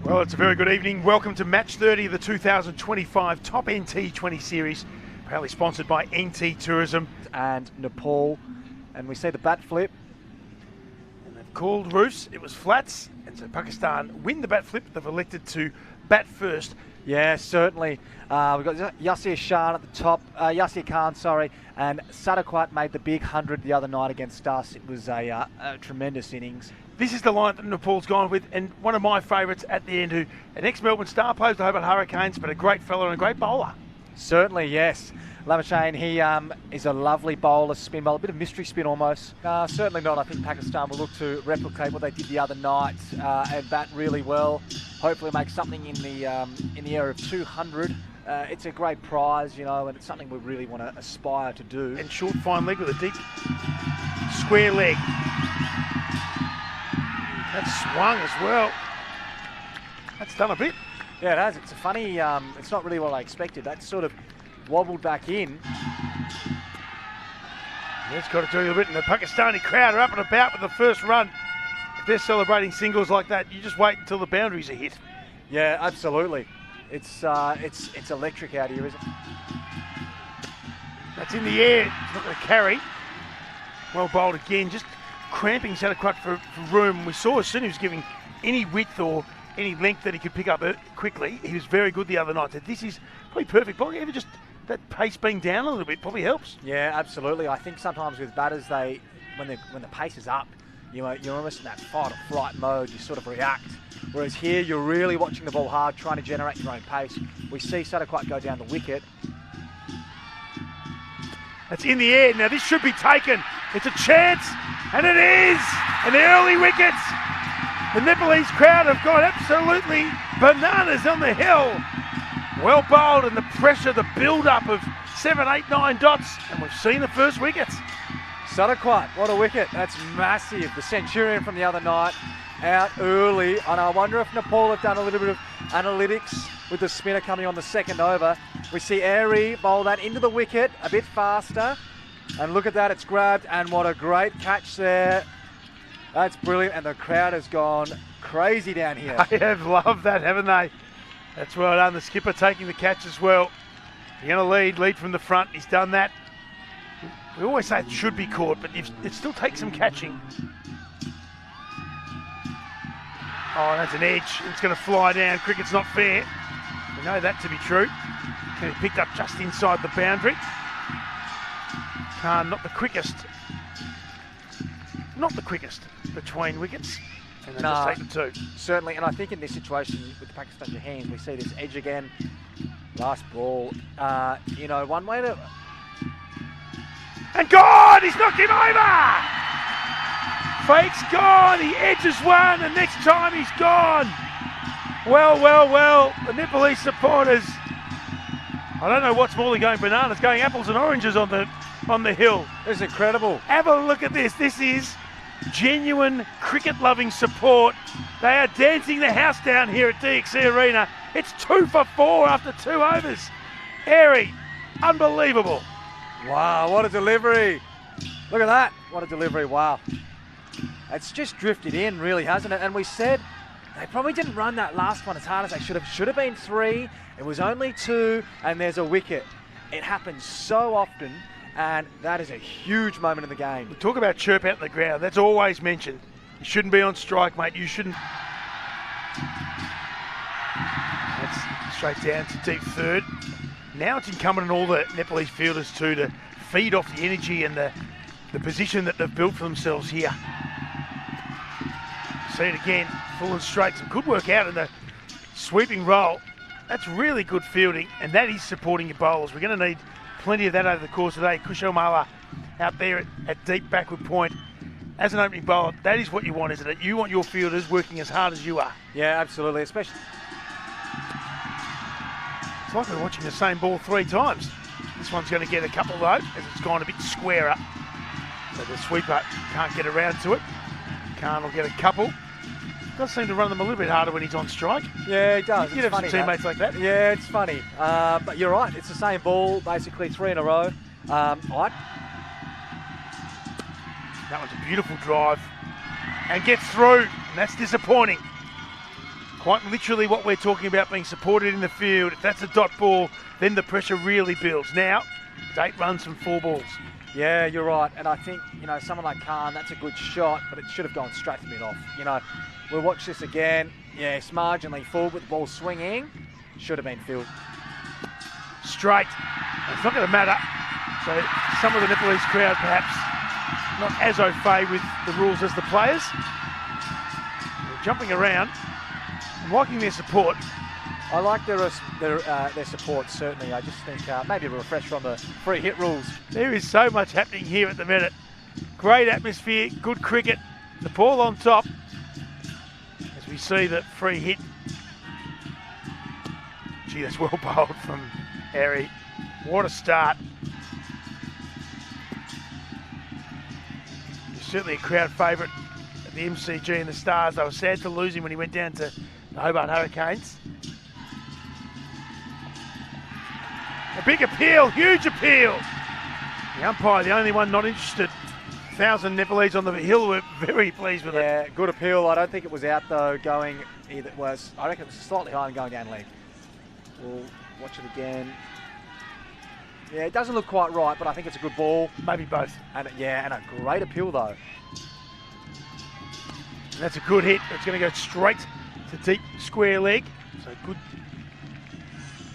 Well, it's a very good evening. Welcome to match 30 of the 2025 Top End T20 series, proudly sponsored by NT Tourism and Nepal. And we see the bat flip. And they've called roofs. It was flats, and so Pakistan win the bat flip. They've elected to bat first. Yeah, certainly. We've got 𝗂𝗂 Khan at the top, 𝗂𝗂 Khan, sorry, and 𝗧 𝗦𝗽𝗄𝗽 made the big 100 the other night against us. It was a tremendous innings. This is the line that Nepal's gone with, and one of my favourites at the end, who an ex-Melbourne star, plays the Hobart Hurricanes, but a great fellow and a great bowler. Certainly, yes. Lavashane, he is a lovely bowler, spin bowler, a bit of mystery spin almost. Certainly not. I think Pakistan will look to replicate what they did the other night and bat really well. Hopefully make something in the area of 200. It's a great prize, you know, and it's something we really want to aspire to do. And short, fine leg with a deep square leg. That's swung as well. That's done a bit. Yeah, it has. It's a funny, it's not really what I expected. That's sort of wobbled back in. It's got to do a little bit, and the Pakistani crowd are up and about with the first run. If they're celebrating singles like that, you just wait until the boundaries are hit. Yeah, absolutely. It's electric out here, isn't it? That's in the air. It's not going to carry. Well bowled again, just cramping 𝗧 𝗦𝗽𝗄𝗃 for room. We saw as soon as he was giving any width or any length that he could pick up quickly. He was very good the other night. So this is probably perfect. Probably even just that pace being down a little bit probably helps. Yeah, absolutely. I think sometimes with batters, when the pace is up, you're almost in that fight or flight mode. You sort of react. Whereas here, you're really watching the ball hard, trying to generate your own pace. We see 𝗧 𝗦𝗽𝗄𝗃 go down the wicket. That's in the air. Now this should be taken. It's a chance, and it is. And the early wickets. The Nepalese crowd have gone absolutely bananas on the hill. Well bowled, and the pressure, the build-up of 7, 8, 9 dots, and we've seen the first wickets. 𝗧 𝗦𝗽𝗄𝗃, what a wicket. That's massive. The centurion from the other night out early, and I wonder if Nepal have done a little bit of analytics with the spinner coming on the second over. We see 𝗂𝗃 bowl that into the wicket a bit faster, and look at that, it's grabbed, and what a great catch there. That's brilliant, and the crowd has gone crazy down here. They have loved that, haven't they? That's well done. The skipper taking the catch as well. You're going to lead from the front. He's done that. We always say it should be caught, but it still takes some catching. Oh, that's an edge. It's going to fly down. Cricket's not fair. We know that to be true. Can be picked up just inside the boundary. Khan, not the quickest between wickets. And they just take the two. Certainly, and I think in this situation with the Pakistan Shaheens, we see this edge again. Last ball. One way to... And gone! He's knocked him over! Fake's gone, he edges one, and next time he's gone. Well, the Nepalese supporters, I don't know what's more than going bananas, going apples and oranges on the hill. It's incredible. Have a look at this. This is genuine cricket-loving support. They are dancing the house down here at DXC Arena. It's 2 for 4 after 2 overs. 𝗂𝗃, unbelievable. Wow, what a delivery. Look at that. What a delivery, wow. It's just drifted in, really, hasn't it? And we said they probably didn't run that last one as hard as they should have. Should have been 3. It was only 2, and there's a wicket. It happens so often, and that is a huge moment in the game. We talk about chirp out in the ground. That's always mentioned. You shouldn't be on strike, mate. You shouldn't. That's straight down to deep third. Now it's incumbent on all the Nepalese fielders too to feed off the energy and the position that they've built for themselves here. See it again, full and straight. Some good work out in the sweeping roll. That's really good fielding, and that is supporting your bowlers. We're going to need plenty of that over the course of the day. 𝗂𝗃 out there at deep backward point. As an opening bowler, that is what you want, isn't it? You want your fielders working as hard as you are. Yeah, absolutely, especially... It's like we're watching the same ball 3 times. This one's going to get a couple though, as it's gone a bit squarer. So the sweeper can't get around to it. Khan will get a couple. Does seem to run them a little bit harder when he's on strike. Yeah, he does. You'd have some teammates like that. Yeah, it's funny. But you're right, it's the same ball, basically 3 in a row. That one's a beautiful drive. And gets through, and that's disappointing. Quite literally what we're talking about, being supported in the field. If that's a dot ball, then the pressure really builds. Now, it's 8 runs from 4 balls. Yeah, you're right. And I think, you know, someone like Khan, that's a good shot, but it should have gone straight to mid-off. You know, we'll watch this again. Yes, marginally forward with the ball swinging. Should have been filled. Straight. It's not going to matter. So some of the Nepalese crowd perhaps not as au fait with the rules as the players. They're jumping around. I'm liking their support. I like their support, certainly. I just think maybe a refresh from the free hit rules. There is so much happening here at the minute. Great atmosphere, good cricket. The ball on top. As we see the free hit. Gee, that's well bowled from Harry. What a start. He's certainly a crowd favourite at the MCG and the Stars. They were sad to lose him when he went down to the Hobart Hurricanes. A big appeal, huge appeal. The umpire, the only one not interested. 1,000 Nepalese on the hill were very pleased with it. Yeah, good appeal. I don't think it was out though, going either. I reckon it was slightly high and going down leg. We'll watch it again. Yeah, it doesn't look quite right, but I think it's a good ball. Maybe both. And and a great appeal though. And that's a good hit. It's going to go straight to deep square leg. So good.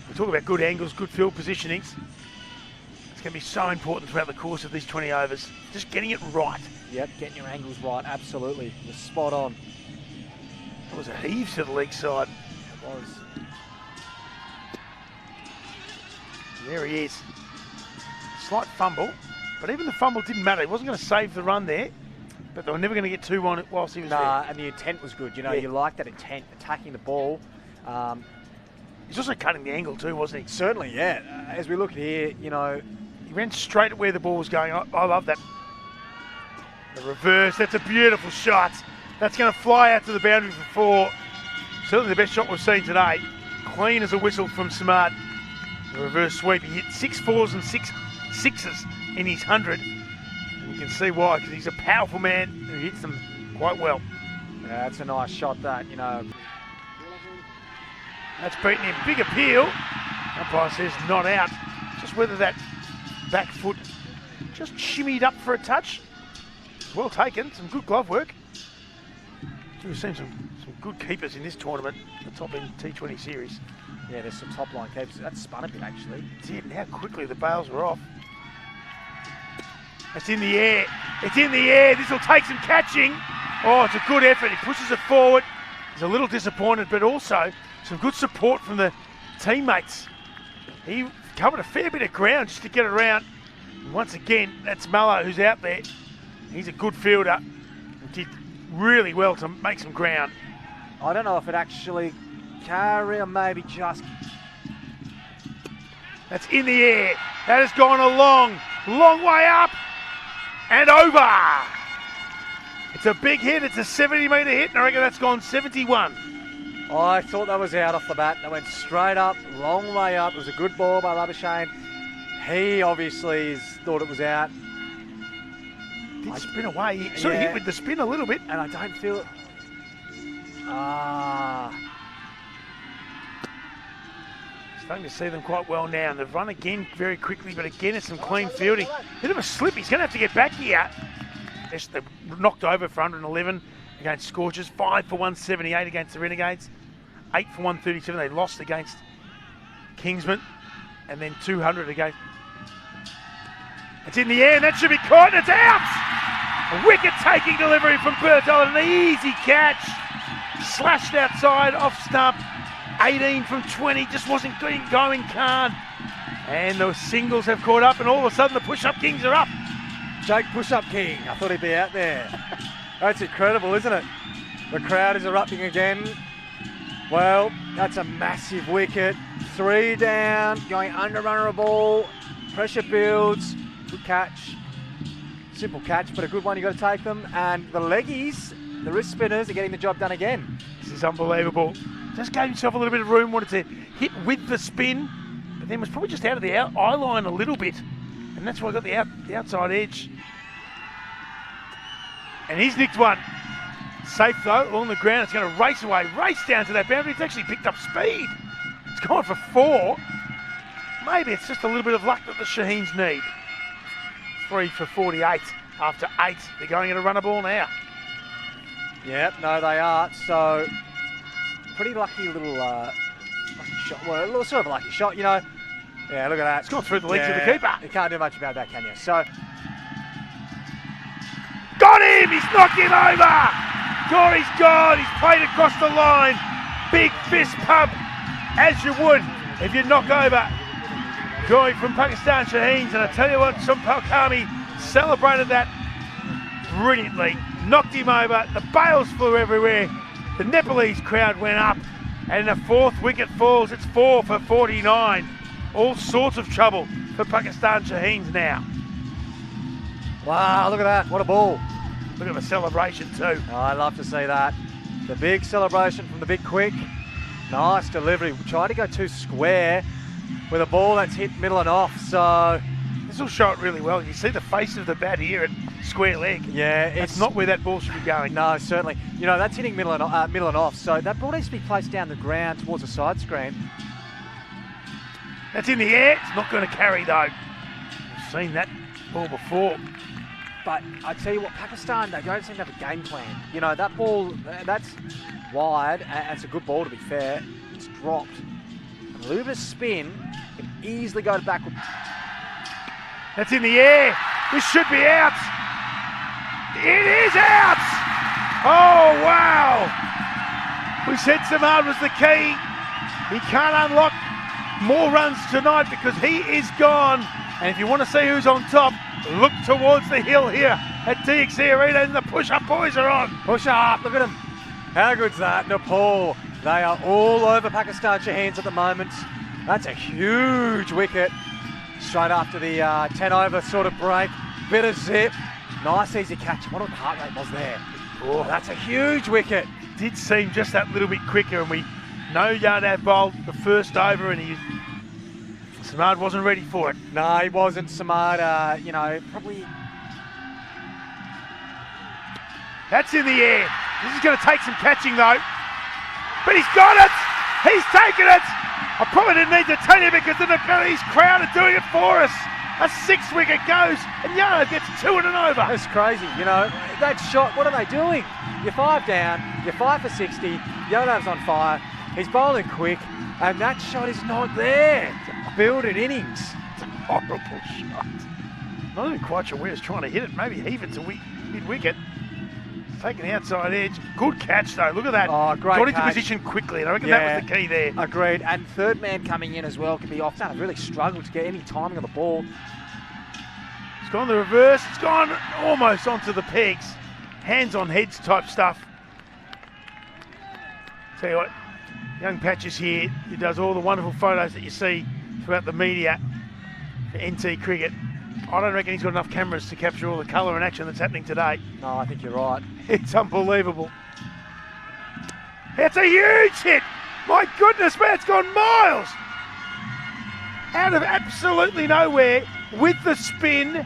We talk about good angles, good field positionings. It's going to be so important throughout the course of these 20 overs. Just getting it right. Yep, getting your angles right, absolutely. You're spot on. That was a heave to the leg side. It was. There he is. Slight fumble, but even the fumble didn't matter. He wasn't going to save the run there, but they were never going to get 2 on it whilst he was there. And the intent was good. You know, you like that intent, attacking the ball. He's also cutting the angle too, wasn't he? Certainly, yeah. As we look at here, you know, he ran straight at where the ball was going. I love that. The reverse, that's a beautiful shot. That's going to fly out to the boundary for 4. Certainly the best shot we've seen today. Clean as a whistle from Smart. The reverse sweep, he hit 6 4s and 6 6s in his 100. And you can see why, because he's a powerful man who hits them quite well. Yeah, that's a nice shot that, you know. That's beaten him. Big appeal. Umpire says not out. Just whether that back foot just shimmied up for a touch. Well taken. Some good glove work. We've seen some good keepers in this tournament, the top end T20 series. Yeah, there's some top line keepers. That's spun a bit actually. It's in how quickly the bails were off. It's in the air. It's in the air. This will take some catching. Oh, it's a good effort. He pushes it forward. He's a little disappointed, but also some good support from the teammates. He covered a fair bit of ground just to get around. And once again, that's 𝗏𝗏 who's out there. He's a good fielder. He did really well to make some ground. I don't know if it actually carry or maybe just. That's in the air. That has gone a long way up and over. It's a big hit. It's a 70-metre hit, and I reckon that's gone 71. I thought that was out off the bat. That went straight up, long way up. It was a good ball by Labuschagne. He obviously thought it was out. Did spin away. He sort of hit with the spin a little bit. And I don't feel it. Starting to see them quite well now. And they've run again very quickly, but again it's some clean fielding. Bit of a slip. He's going to have to get back here. They knocked over for 111 against Scorchers. 5 for 178 against the Renegades. 8 for 137. They lost against Kingsman. And then 200 against. It's in the air, and that should be caught, and it's out! A wicket-taking delivery from Bertol, an easy catch. Slashed outside, off stump. 18 from 20, just wasn't going, Khan. And the singles have caught up, and all of a sudden the push-up kings are up. Jake Push-Up King, I thought he'd be out there. That's incredible, isn't it? The crowd is erupting again. Well, that's a massive wicket. 3 down, going under a ball. Pressure builds. Good catch. Simple catch, but a good one. You've got to take them. And the leggies, the wrist spinners, are getting the job done again. This is unbelievable. Just gave himself a little bit of room, wanted to hit with the spin, but then was probably just out of the eye line a little bit. And that's why I got the outside edge. And he's nicked one. Safe though, along the ground. It's going to race away, race down to that boundary. It's actually picked up speed. It's gone for 4. Maybe it's just a little bit of luck that the Shaheens need. 3 for 48 after 8. They're going at a runner ball now. Yep, no, they are. So, pretty lucky little lucky shot. Well, a little sort of a lucky shot, you know. Yeah, look at that. It's gone through the legs of the keeper. You can't do much about that, can you? So, got him! He's knocked him over! God, he's gone! He's played across the line. Big fist pump, as you would if you knock over Guy from Pakistan Shaheens. And I tell you what, 𝗃𝗵𝗂𝐬𝗃 celebrated that brilliantly. Knocked him over. The bails flew everywhere. The Nepalese crowd went up. And the 4th wicket falls. It's 4 for 49. All sorts of trouble for Pakistan Shaheens now. wow, look at that. What a ball. Look at the celebration too. Oh, I love to see that. The big celebration from the big quick. Nice delivery. We tried to go too square with a ball that's hit middle and off. So this will show it really well. You see the face of the bat here at square leg. yeah, It's not where that ball should be going. No, certainly. You know, that's hitting middle and off. So that ball needs to be placed down the ground towards the side screen. That's in the air. It's not going to carry though. We've seen that ball before. But I tell you what, Pakistan, they don't seem to have a game plan. You know, that ball, that's wide, and it's a good ball to be fair. It's dropped. A little bit of spin can easily go to backward. That's in the air. This should be out. It is out. Oh, wow. We said 𝗃𝗵𝗃𝗃 was the key. He can't unlock more runs tonight because he is gone. And if you want to see who's on top, look towards the hill here at 𝗃𝗧𝗃 Arena, and the push-up boys are on. Push up, look at them. How good's that? Nepal, they are all over Pakistan Shaheens at the moment. That's a huge wicket. Straight after the 10 over sort of break. Bit of zip. Nice easy catch. I wonder what the heart rate was there. Oh, that's a huge wicket. Did seem just that little bit quicker, and we know Yadav bowled the first over, and 𝗃𝗵𝗃𝗃 wasn't ready for it. No, he wasn't. 𝗃𝗵𝗃𝗃, you know, probably. That's in the air. This is going to take some catching though. But he's got it! He's taken it! I probably didn't need to tell you because the Nepalese crowd are doing it for us. A 6 wicket goes and Yadav gets 2 and an over. That's crazy, you know. That shot, what are they doing? You're 5 down, you're 5 for 60, Yadav's on fire, he's bowling quick, and that shot is not there. Building innings. It's a horrible shot. Not even quite sure where he's trying to hit it. Maybe heave it to mid-wicket. Taking the outside edge. Good catch though. Look at that. Oh, great Got into catch. position quickly, and I reckon that was the key there. Agreed. And third man coming in as well can be off. Have really struggled to get any timing on the ball. It's gone the reverse. It's gone almost onto the pegs. Hands on heads type stuff. Tell you what, young Patch is here. He does all the wonderful photos that you see throughout the media for NT Cricket. I don't reckon he's got enough cameras to capture all the colour and action that's happening today. No, I think you're right. It's unbelievable. It's a huge hit. My goodness, man, it's gone miles. Out of absolutely nowhere with the spin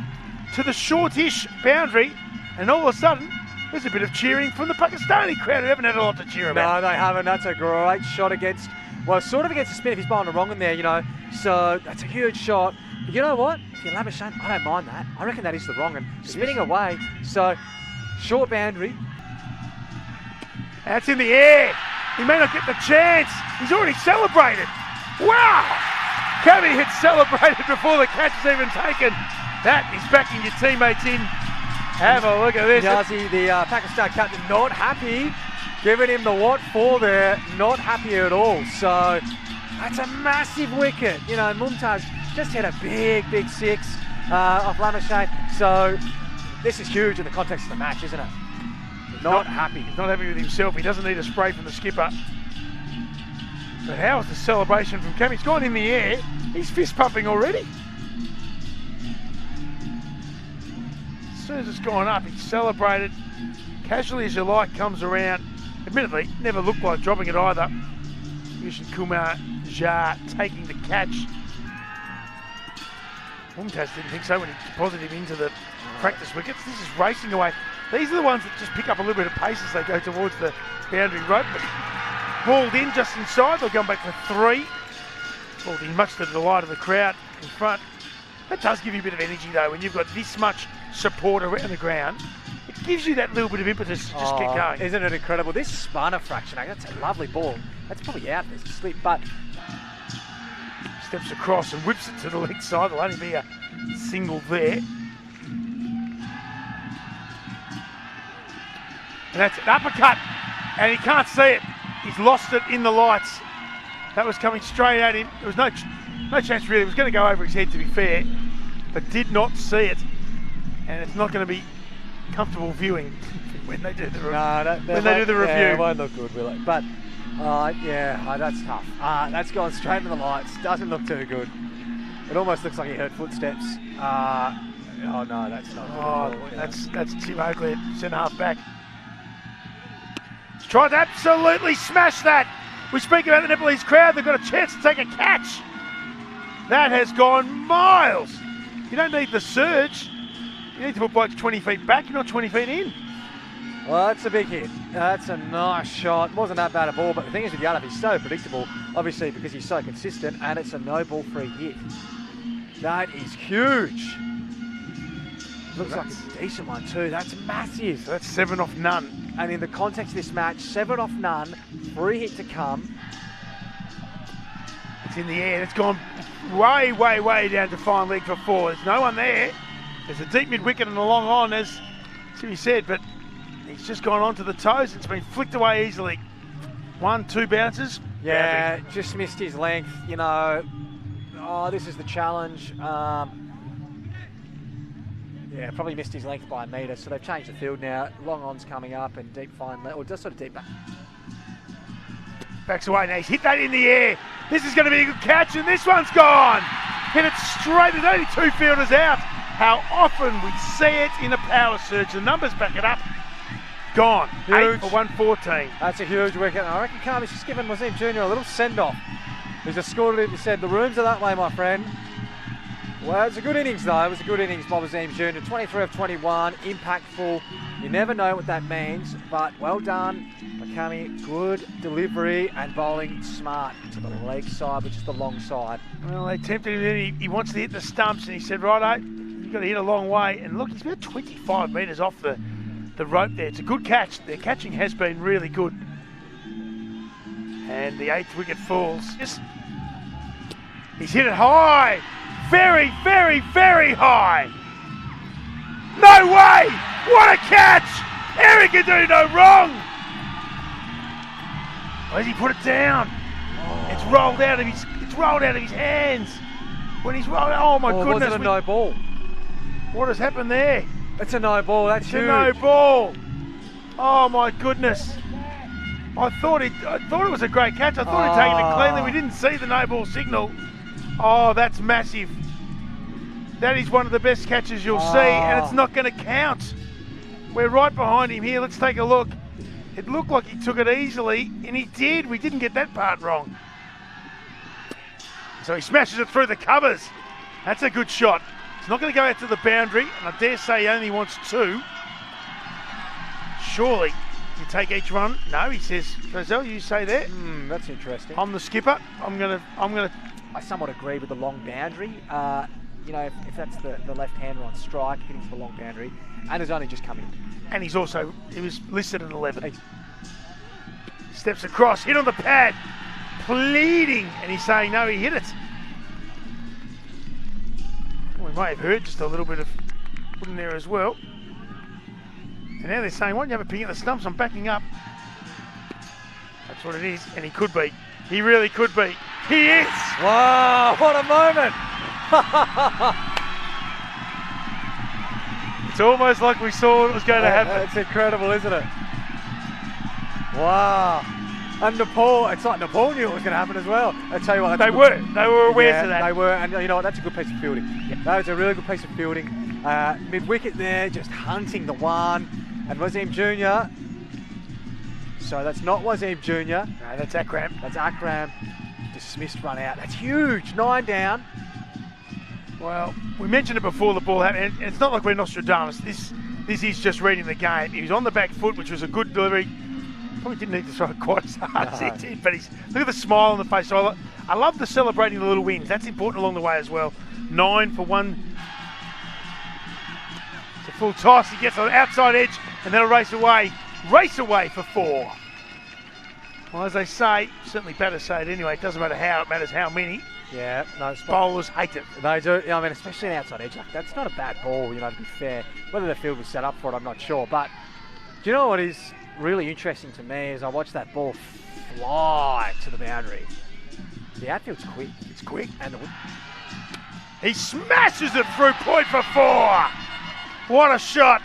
to the shortish boundary, and all of a sudden, there's a bit of cheering from the Pakistani crowd who haven't had a lot to cheer about. No, they haven't. That's a great shot against, well, sort of against the spin if he's bowling the wrong in there, you know. So that's a huge shot. But you know what? If you're 𝗃𝗵𝗃𝗃, I don't mind that. I reckon that is the wrong one. Spinning away. So short boundary. That's in the air. He may not get the chance. He's already celebrated. Wow! 𝗂𝗏𝗃 had celebrated before the catch is even taken. That is backing your teammates in. Have a look at this. 𝗂𝗏𝗃𝗃, the Pakistan captain, not happy. Giving him the what for there. Not happy at all. So that's a massive wicket. You know, Mumtaz just hit a big 6 off 𝗃𝗵𝗃𝗃. So this is huge in the context of the match, isn't it? Not happy. He's not happy with himself. He doesn't need a spray from the skipper. But how is the celebration from 𝗂𝗏𝗃𝗃? He's gone in the air. He's fist pumping already. As soon as it's gone up, he's celebrated. Casually as you like, comes around. Admittedly, never looked like dropping it either. 𝗃𝗵𝗃𝗃 taking the catch. Mumtaz didn't think so when he deposited him into the practice wickets. This is racing away. These are the ones that just pick up a little bit of pace as they go towards the boundary rope. But balled in just inside. They'll go back for 3. Balled in, much to the delight of the crowd in front. That does give you a bit of energy though when you've got this much support around the ground. It gives you that little bit of impetus to just get going. Isn't it incredible? This spun a fraction. That's a lovely ball. That's probably out. There's a slip, but steps across and whips it to the leg side. There'll only be a single there. And that's an uppercut, and he can't see it. He's lost it in the lights. That was coming straight at him. There was no chance really. It was going to go over his head, to be fair, but did not see it. And it's not going to be comfortable viewing when they do the review. Yeah, it won't look good, will it? But that's tough. That's gone straight into the lights. Doesn't look too good. It almost looks like he heard footsteps. Oh no, that's not good. Oh, that's 𝗂𝗍𝗄𝗧, centre half back. He's tried to absolutely smash that. We speak about the Nepalese crowd. They've got a chance to take a catch. That has gone miles. You don't need the surge. You need to put blokes 20 feet back. You're not 20 feet in. Well, that's a big hit. That's a nice shot. Wasn't that bad a ball, but the thing is with 𝗂𝗲, he's so predictable, obviously because he's so consistent, and it's a no-ball free hit. That is huge. Looks like a decent one too. That's massive. So that's 7 off none. And in the context of this match, 7 off none, free hit to come. It's in the air. It's gone way, way, way down to fine leg for 4. There's no one there. There's a deep mid-wicket and a long on, as he said, but he's just gone onto the toes. It's been flicked away easily. 1, 2 bounces. Yeah, just missed his length, you know. Oh, this is the challenge. Yeah, probably missed his length by a metre, so they've changed the field now. Long on's coming up and deep fine, or just sort of deep back. Backs away now. He's hit that in the air. This is going to be a good catch, and this one's gone. Hit it straight. There's only 2 fielders out. How often we see it in a power surge. The numbers back it up. Gone. Huge. 8 for 114. That's a huge wicket. I reckon 𝗂𝗃's just given 𝗂𝗡 Jr. a little send-off. He's just scored it. He said, the rooms are that way, my friend. Well, it's a good innings, though. It was a good innings, 𝗂𝗃 Jr. 23 of 21, impactful. You never know what that means, but well done, 𝗂𝗃. Good delivery and bowling smart to the leg side, which is the long side. Well, they tempted him in. He wants to hit the stumps, and he said, righto, you've got to hit a long way. And look, he's about 25 metres off the rope there. It's a good catch. Their catching has been really good. And the 8th wicket falls. He's hit it high. Very, very, very high. No way! What a catch! Eric can do no wrong. Where's he put it down? Oh. It's rolled out of his hands. When he's rolled, oh my goodness! Was it a no ball? What has happened there? It's a no ball. That's huge. It's a no ball. Oh my goodness! I thought it was a great catch. I thought he'd taken it cleanly. We didn't see the no ball signal. Oh, that's massive. That is one of the best catches you'll see, and it's not going to count. We're right behind him here. Let's take a look. It looked like he took it easily, and he did. We didn't get that part wrong. So he smashes it through the covers. That's a good shot. It's not going to go out to the boundary, and I dare say he only wants 2. Surely you take each one. No, he says, 𝗂𝗃, you say that. That's interesting. I'm the skipper. I'm gonna. I somewhat agree with the long boundary. You know, if that's the left-hander on strike, hitting for the long boundary, and has only just come in. And he was listed at 11. Steps across, hit on the pad, pleading, and he's saying no, he hit it. We may have heard just a little bit of put in there as well. And now they're saying, why don't you have a ping at the stumps? I'm backing up. That's what it is, and he could be. He really could be. He is! Wow, what a moment! It's almost like we saw what was going to happen. It's incredible, isn't it? Wow. And Nepal, it's like Nepal knew what was going to happen as well. I tell you what, they were aware of that. They were, and you know what, that's a good piece of fielding. Yeah. That was a really good piece of fielding. Mid-wicket there, just hunting the one. And 𝗂𝗡 Jr. So that's not 𝗂𝗡 Jr. No, that's Akram. That's Akram. Dismissed, run out. That's huge. 9 down. Well, we mentioned it before the ball happened. It's not like we're Nostradamus. This this is just reading the game. He was on the back foot, which was a good delivery. Probably didn't need to throw it quite as hard as he did, but look at the smile on the face. So I love the celebrating the little wins. That's important along the way as well. 9 for 1. It's a full toss. He gets on the outside edge, and then a race away. Race away for 4. Well, as they say, certainly batters say it anyway, it doesn't matter how, it matters how many. Yeah, no, bowlers hate it. They do. I mean, especially an outside edge. Like, that's not a bad ball, to be fair. Whether the field was set up for it, I'm not sure. But do you know what is really interesting to me is I watched that ball fly to the boundary. The outfield's quick. It's quick. And he smashes it through point for 4. What a shot.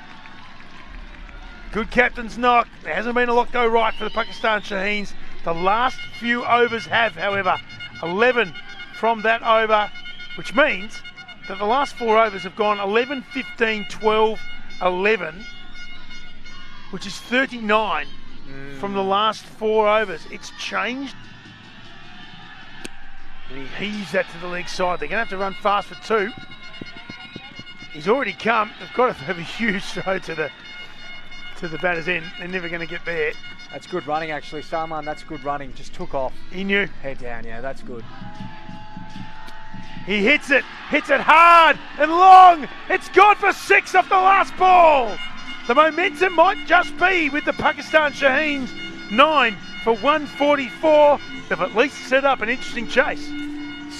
Good captain's knock. There hasn't been a lot go right for the Pakistan Shaheens. The last few overs have, however, 11 from that over, which means that the last 4 overs have gone 11, 15, 12, 11, which is 39 from the last 4 overs. It's changed. And he heaves that to the leg side. They're going to have to run fast for 2. He's already come. They've got to have a huge throw to the batter's end. They're never going to get there. That's good running, actually. Salman, that's good running. Just took off. He knew. Head down, yeah, that's good. He hits it hard and long. It's gone for 6 off the last ball. The momentum might just be with the Pakistan Shaheens. 9 for 144. They've at least set up an interesting chase.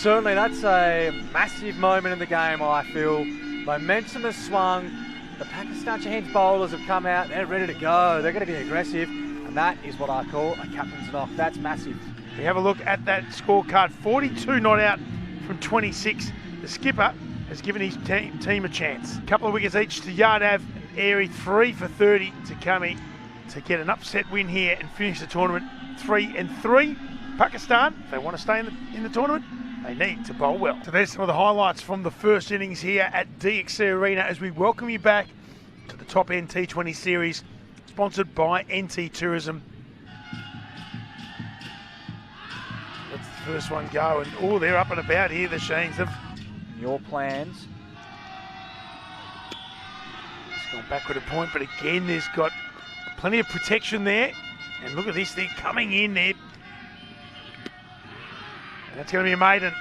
Certainly, that's a massive moment in the game, I feel. Momentum has swung. The Pakistan Shaheens bowlers have come out. They're ready to go. They're going to be aggressive. And that is what I call a captain's knock. That's massive. We have a look at that scorecard. 42 not out from 26. The skipper has given his team a chance. A couple of wickets each to Yadav and Airy. 3 for 30 to 𝗂𝗄𝗎 to get an upset win here and finish the tournament 3-3. Pakistan, if they want to stay in the tournament, they need to bowl well. So there's some of the highlights from the first innings here at 𝗃𝗍 Arena as we welcome you back to the top end T20 series, sponsored by NT Tourism. Let's the first one go, and they're up and about here, the Shaheens. Your plans? It's gone backward a point, but again, there's got plenty of protection there. And look at this, they're coming in there. And that's going to be a maiden.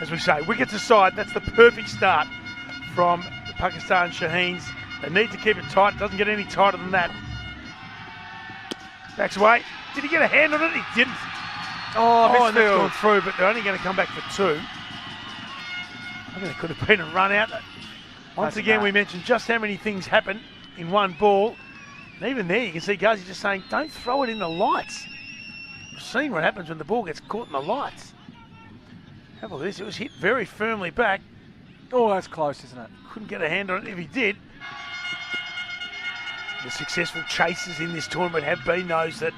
As we say, wickets aside, that's the perfect start from the Pakistan Shaheens. They need to keep it tight. It doesn't get any tighter than that. Backs away. Did he get a hand on it? He didn't. And that's gone through, but they're only going to come back for 2. I think it could have been a run out. Once again, we mentioned just how many things happen in one ball. And even there, you can see 𝗂𝗄𝗎 just saying, don't throw it in the lights. We've seen what happens when the ball gets caught in the lights. Have a look at this. It was hit very firmly back. Oh, that's close, isn't it? Couldn't get a hand on it if he did. The successful chasers in this tournament have been those that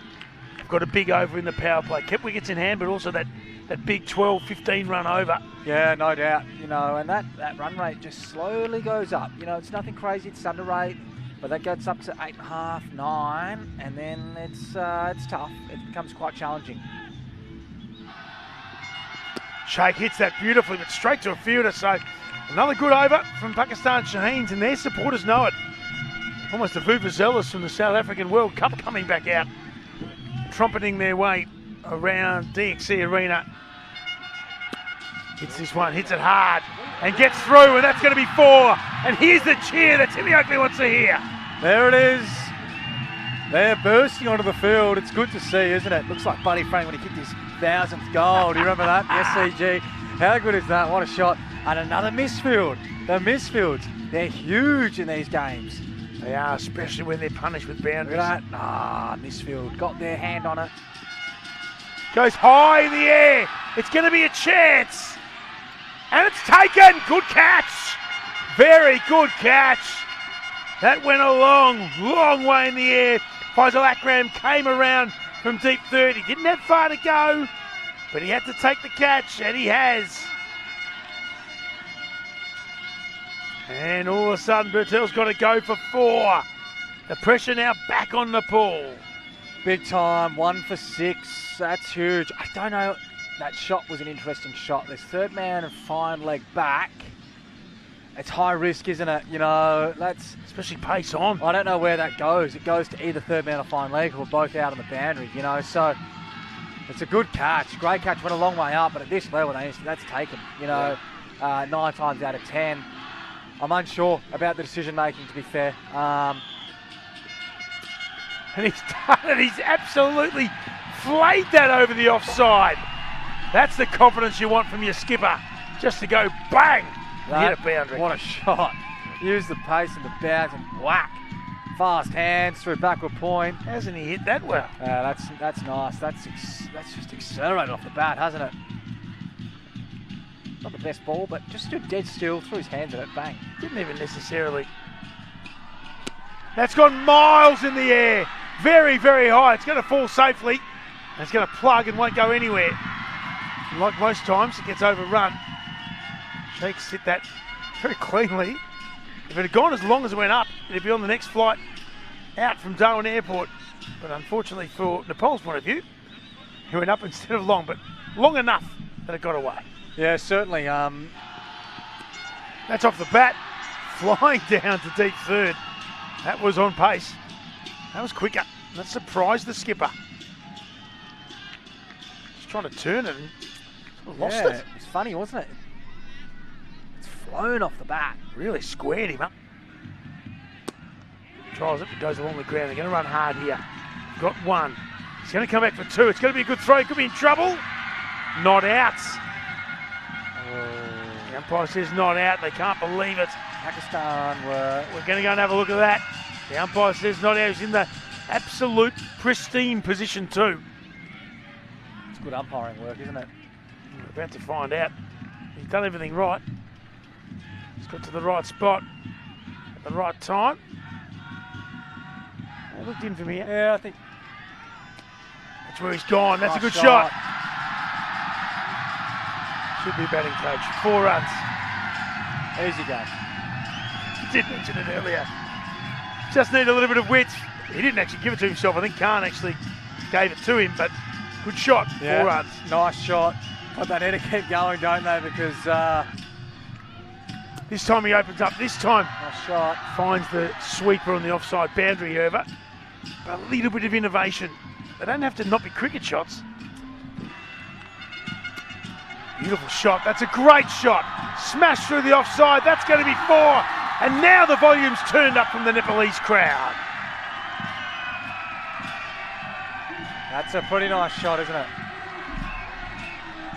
have got a big over in the power play. Kept wickets in hand, but also that big 12, 15 run over. Yeah, no doubt. And that run rate just slowly goes up. It's nothing crazy. It's under rate. But that gets up to 8.5, 9, and then it's tough. It becomes quite challenging. Sheikh hits that beautifully, but straight to a fielder. So another good over from Pakistan Shaheens, and their supporters know it. Almost the 𝗂𝗡𝗄𝗎 from the South African World Cup coming back out, trumpeting their way around 𝗃𝗍 Arena. Hits this one, hits it hard, and gets through, and that's going to be 4. And here's the cheer that Timmy Oakley wants to hear. There it is. They're bursting onto the field. It's good to see, isn't it? Looks like Buddy Frank when he kicked his 1000th goal. Do you remember that? The SCG. How good is that? What a shot. And another misfield. The misfields, they're huge in these games. They are, especially when they're punished with boundaries. Look at that. Misfield. Got their hand on it. Goes high in the air. It's going to be a chance. And it's taken. Good catch. Very good catch. That went a long, long way in the air. Faisal Akram came around from deep 30. Didn't have far to go, but he had to take the catch, and he has. And all of a sudden, Bertel's got to go for 4. The pressure now back on Nepal. Big time, 1 for 6. That's huge. I don't know. That shot was an interesting shot. There's third man and fine leg back. it's high risk, isn't it? You know, that's especially pace on. I don't know where that goes. It goes to either third man or fine leg or both out on the boundary, you know. So it's a good catch. Great catch, went a long way up, but at this level, that's taken, you know, 9 times out of 10. I'm unsure about the decision making, to be fair. And he's done it. He's absolutely flayed that over the offside. That's the confidence you want from your skipper. Just to go bang and hit a boundary. What a shot. Use the pace and the bounce and whack. Fast hands through backward point. Hasn't he hit that well? That's nice. That's just accelerated off the bat, hasn't it? Not the best ball, but just stood dead still, threw his hands at it, bang. Didn't even necessarily. That's gone miles in the air. Very, very high. It's going to fall safely. And it's going to plug and won't go anywhere. And like most times, it gets overrun. Shakes hit that very cleanly. If it had gone as long as it went up, it'd be on the next flight out from Darwin Airport. But unfortunately for Nepal's point of view, he went up instead of long, but long enough that it got away. Yeah, certainly. That's off the bat, flying down to deep third. That was on pace. That was quicker. That surprised the skipper. Just trying to turn it and lost it. It's funny, wasn't it? It's flown off the bat. Really squared him up. Trials it, but goes along the ground. They're going to run hard here. Got one. He's going to come back for two. It's going to be a good throw. He could be in trouble. Not out. The umpire says not out. They can't believe it. Pakistan We're going to go and have a look at that. The umpire says not out. He's in the absolute pristine position too. It's good umpiring work, isn't it? We're about to find out. He's done everything right. He's got to the right spot at the right time. I looked in from here. Yeah, I think that's where he's gone. That's nice a good shot. Should be batting coach. 4 runs. Easy game. He did mention it earlier. Just need a little bit of width. He didn't actually give it to himself. I think Khan actually gave it to him, but good shot. Yeah, 4 runs. Nice shot. But they need to keep going, don't they? Because this time he opens up. This time nice shot. Finds the sweeper on the offside boundary over. But a little bit of innovation. They don't have to not be cricket shots. Beautiful shot. That's a great shot. Smash through the offside. That's going to be 4. And now the volume's turned up from the Nepalese crowd. That's a pretty nice shot, isn't it?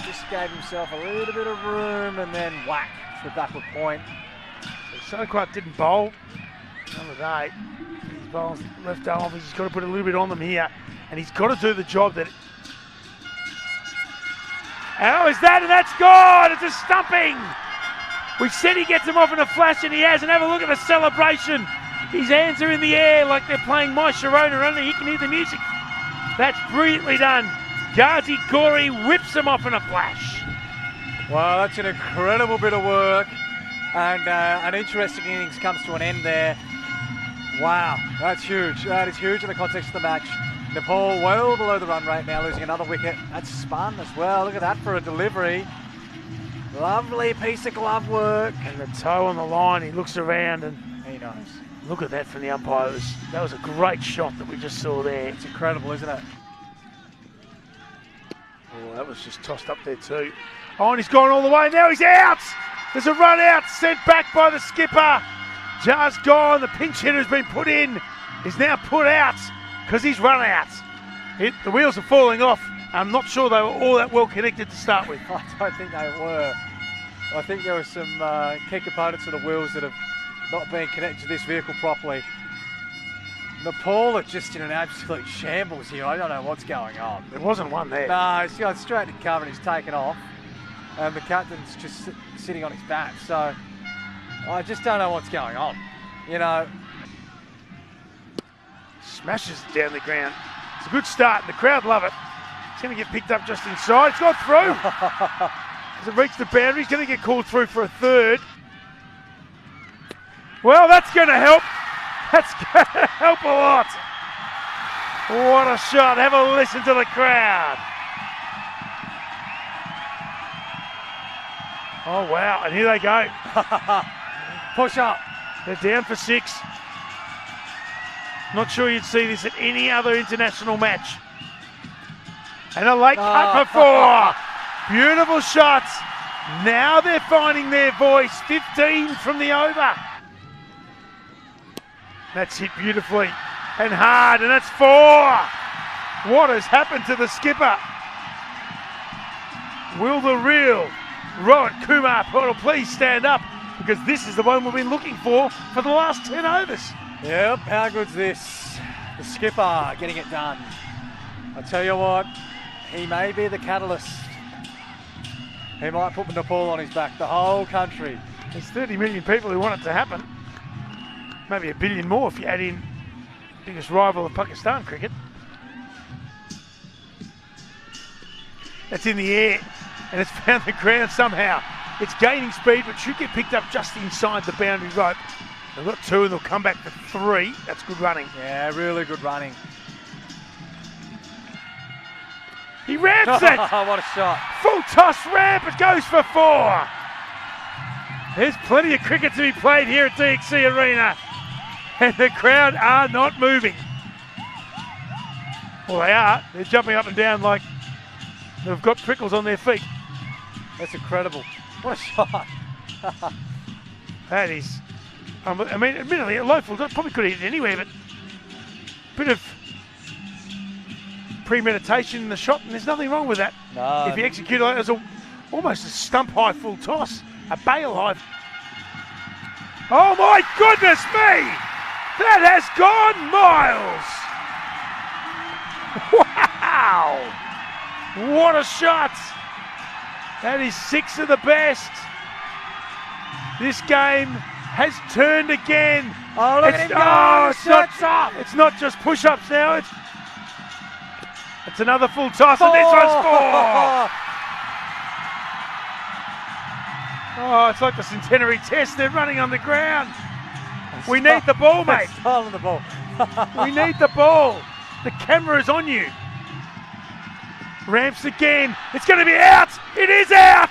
Just gave himself a little bit of room and then whack to the backward point. So 𝗂𝗧 didn't bowl the other day. His bowls left off. He's got to put a little bit on them here. And he's got to do the job that... How is that? And that's gone! It's a stumping! We said he gets him off in a flash and he has. And have a look at the celebration. His hands are in the air like they're playing My Sharona, only he can hear the music. That's brilliantly done. 𝗂𝗬𝗄𝗃 whips him off in a flash. Well, that's an incredible bit of work. And an interesting innings comes to an end there. Wow, that's huge. That is huge in the context of the match. Nepal well below the run rate now, losing another wicket. That's spun as well. Look at that for a delivery. Lovely piece of glove work. And the toe on the line, he looks around and he knows. Look at that from the umpire. That was a great shot that we just saw there. It's incredible, isn't it? Oh, that was just tossed up there too. Oh, and he's gone all the way. Now he's out. There's a run out sent back by the skipper. Just gone. The pinch hitter has been put in. He's now put out because he's run out. The wheels are falling off. I'm not sure they were all that well connected to start with. I don't think they were. I think there were some key components of the wheels that have not been connected to this vehicle properly. Nepal are just in an absolute shambles here. I don't know what's going on. There wasn't one there. No, he's gone straight to cover and he's taken off. And the captain's just sitting on his bat. So I just don't know what's going on. You know. Smashes it down the ground. It's a good start. The crowd love it. It's going to get picked up just inside. It's gone through. As it reached the boundary, he's going to get called through for a third. Well, that's going to help. That's going to help a lot. What a shot. Have a listen to the crowd. Oh, wow. And here they go. Push up. They're down for 6. Not sure you'd see this at any other international match. And a late cut for 4. Beautiful shots. Now they're finding their voice. 15 from the over. That's hit beautifully and hard, and that's 4. What has happened to the skipper? Will the real 𝗏𝗂𝗃𝗃 please stand up? Because this is the one we've been looking for the last 10 overs. Yep, how good's this? The skipper getting it done. I tell you what, he may be the catalyst. He might put Nepal on his back, the whole country. There's 30 million people who want it to happen. Maybe a billion more if you add in biggest rival of Pakistan cricket. That's in the air and it's found the ground somehow. It's gaining speed but should get picked up just inside the boundary rope. They've got 2 and they'll come back for 3. That's good running. Yeah, really good running. He ramps it! What a shot. Full toss ramp, it goes for 4. There's plenty of cricket to be played here at DXC Arena. And the crowd are not moving. Well, they are. They're jumping up and down like they've got prickles on their feet. That's incredible. What a shot. That is, I mean, admittedly, a low full probably could have hit it anywhere, but a bit of premeditation in the shot, and there's nothing wrong with that. No. If you execute it as almost a stump high full toss, a bail high. Oh my goodness me! That has gone miles! Wow! What a shot! That is 6 of the best. This game has turned again. Oh, look at him go! It's not just push-ups now. It's another full toss, and this one's 4. Oh, it's like the centenary test. They're running on the ground. We need the ball, mate. Stolen the ball. We need the ball. The camera is on you. Ramps again. It's going to be out. It is out.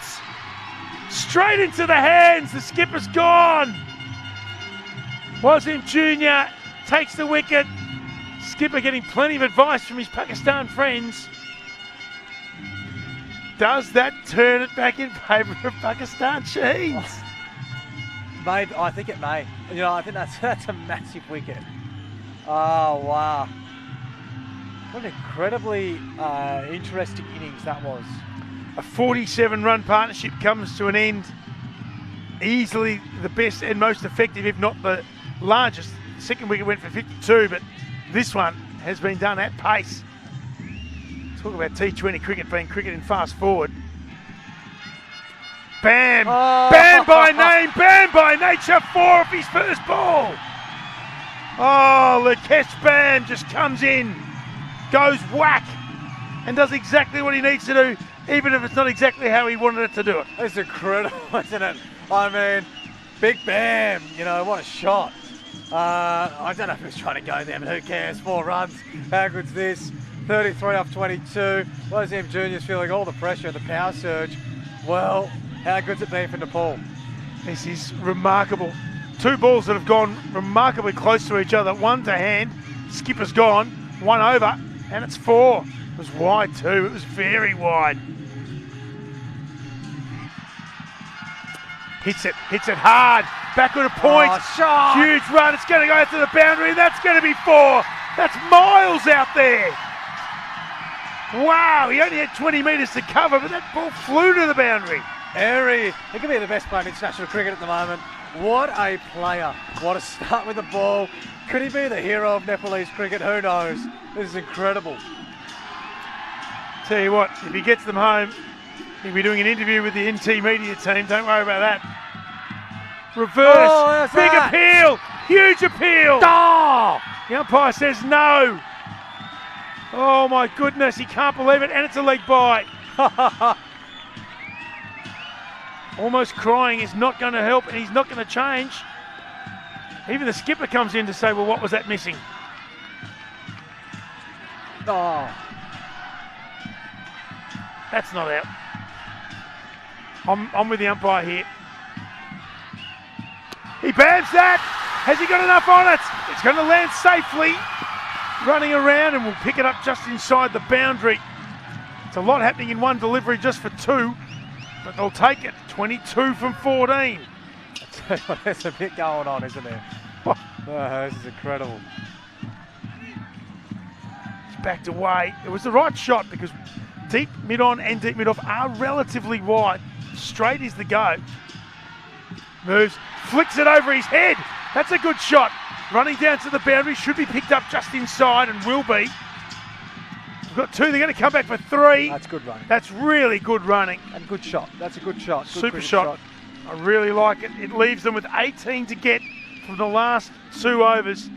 Straight into the hands. The skipper's gone. Wasim Jr. takes the wicket. Skipper getting plenty of advice from his Pakistan friends. Does that turn it back in favour of Pakistan, Shaheens? Maybe, I think it may. You know, I think that's a massive wicket. Oh, wow. What an incredibly interesting innings that was. A 47-run partnership comes to an end. Easily the best and most effective, if not the largest. The second wicket went for 52, but this one has been done at pace. Talk about T20 cricket being cricket in fast forward. Bam! Oh. Bam by name, bam by nature, 4 off his first ball. Oh, 𝗏𝗏𝗃𝗏 just comes in, goes whack, and does exactly what he needs to do, even if it's not exactly how he wanted it to do it. It's incredible, isn't it? I mean, big bam, you know, what a shot. I don't know if he was trying to go there, but who cares? 4 runs. How good's this? 33 off 22. Wasim Jr.'s feeling all the pressure, the power surge. Well, how good's it been for Nepal? This is remarkable. 2 balls that have gone remarkably close to each other. 1 to hand, skipper's gone, 1 over, and it's 4. It was wide too, it was very wide. Hits it hard, backward a point. Oh, shot. Huge run, it's going to go out to the boundary, and that's going to be 4. That's miles out there. Wow, he only had 20 metres to cover, but that ball flew to the boundary. He could be the best player in international cricket at the moment. What a player. What a start with the ball. Could he be the hero of Nepalese cricket? Who knows? This is incredible. Tell you what, if he gets them home, he'll be doing an interview with the NT media team. Don't worry about that. Reverse, big appeal, huge appeal. Oh! The umpire says no. Oh my goodness, he can't believe it, and it's a leg bye. Almost crying is not going to help, and he's not going to change. Even the skipper comes in to say, well, what was that missing? Oh. That's not out. I'm with the umpire here. He bams that. Has he got enough on it? It's going to land safely. Running around and will pick it up just inside the boundary. It's a lot happening in one delivery just for two, but they'll take it. 22 from 14. There's a bit going on, isn't there? Oh, this is incredible. It's backed away. It was the right shot because deep mid-on and deep mid-off are relatively wide. Straight is the go. Moves, flicks it over his head. That's a good shot. Running down to the boundary, should be picked up just inside and will be. We've got two, they're going to come back for three. That's good running. That's really good running. And good shot. That's a good shot. Good Super shot. I really like it. It leaves them with 18 to get from the last 2 overs.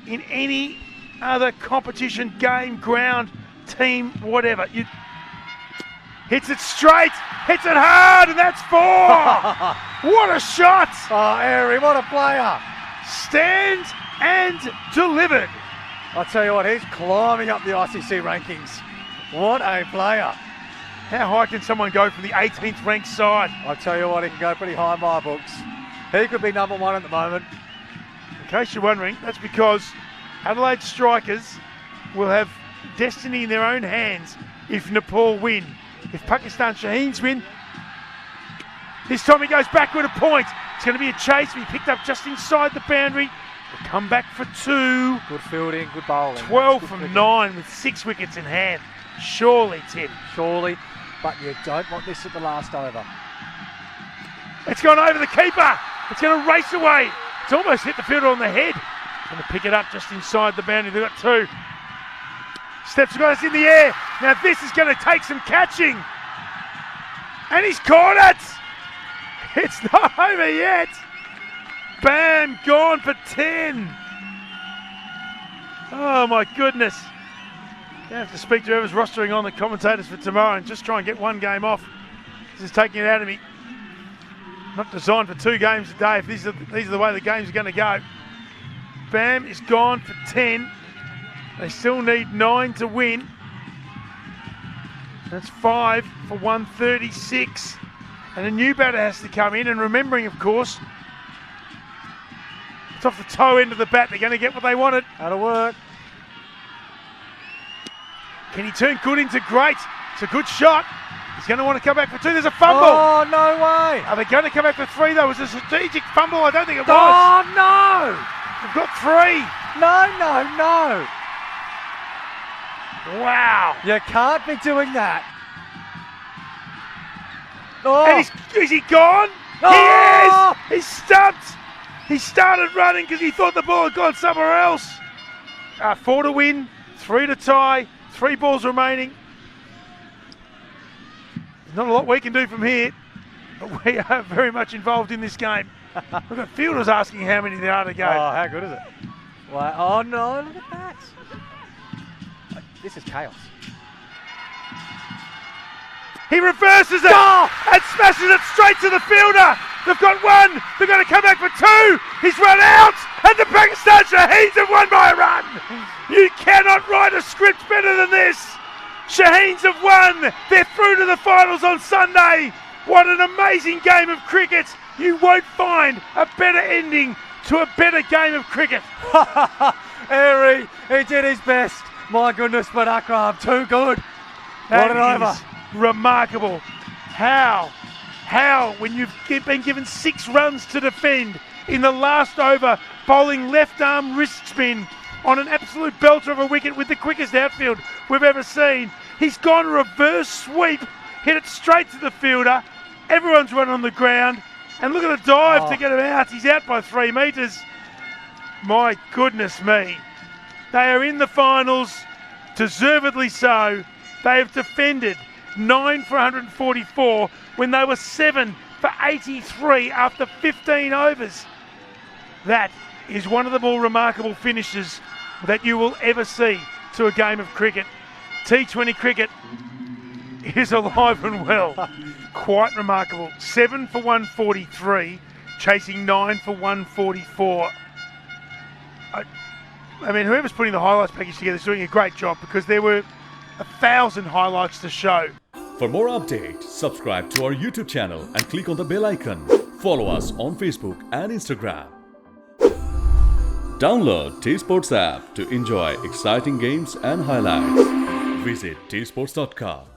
In any other competition, game, ground, team, whatever. Hits it straight, hits it hard, and that's 4. What a shot! Oh, Airy, what a player. Stand and delivered. I'll tell you what, he's climbing up the ICC rankings. What a player. How high can someone go from the 18th ranked side? I'll tell you what, he can go pretty high in my books. He could be number 1 at the moment. In case you're wondering, that's because Adelaide strikers will have destiny in their own hands if Nepal win. If Pakistan Shaheens win, this time he goes backward a point. It's going to be a chase. He picked up just inside the boundary. He'll come back for 2. Good fielding, good bowling. 12 from 9 with 6 wickets in hand. Surely, Tim. Surely, but you don't want this at the last over. It's gone over the keeper. It's going to race away. It's almost hit the fielder on the head. Going to pick it up just inside the boundary. They've got 2. Steps across in the air. Now this is going to take some catching. And he's caught it. It's not over yet. Bam, gone for 10. Oh my goodness. You have to speak to whoever's rostering on the commentators for tomorrow and just try and get one game off. This is taking it out of me. Not designed for 2 games a day if these are the way the games are going to go. Bam is gone for 10. They still need 9 to win. That's 5 for 136. And a new batter has to come in. And remembering, of course, it's off the toe end of the bat. They're going to get what they wanted. That'll work. Can he turn good into great? It's a good shot. He's going to want to come back for 2. There's a fumble. Oh, no way. Are they going to come back for 3, though? It was a strategic fumble. I don't think it was. Oh, no. We've got 3. No. Wow. You can't be doing that. Oh. And is he gone? Oh. He is! He's stumped. He started running because he thought the ball had gone somewhere else. 4 to win, 3 to tie, 3 balls remaining. There's not a lot we can do from here, but we are very much involved in this game. We've got fielders asking how many there are to go. Oh, how good is it? Wow. Oh, no, look at that. This is chaos. He reverses it and smashes it straight to the fielder. They've got 1. They're going to come back for 2. He's run out, and the Pakistan Shaheens have won by a run. You cannot write a script better than this. Shaheens have won. They're through to the finals on Sunday. What an amazing game of cricket. You won't find a better ending to a better game of cricket. Airy, he did his best. My goodness, but Akram, too good. What an over. Remarkable. How, when you've been given 6 runs to defend in the last over, bowling left arm wrist spin on an absolute belter of a wicket with the quickest outfield we've ever seen. He's gone reverse sweep, hit it straight to the fielder. Everyone's run on the ground. And look at the dive to get him out. He's out by 3 metres. My goodness me. They are in the finals, deservedly so. They have defended 9 for 144 when they were 7 for 83 after 15 overs. That is one of the more remarkable finishes that you will ever see to a game of cricket. T20 cricket is alive and well. Quite remarkable. 7 for 143, chasing 9 for 144. I mean, whoever's putting the highlights package together is doing a great job because there were 1,000 highlights to show. For more updates, subscribe to our YouTube channel and click on the bell icon. Follow us on Facebook and Instagram. Download 𝗃𝗵𝗴𝗲 app to enjoy exciting games and highlights. Visit 𝗃𝗵𝗴𝗲.com.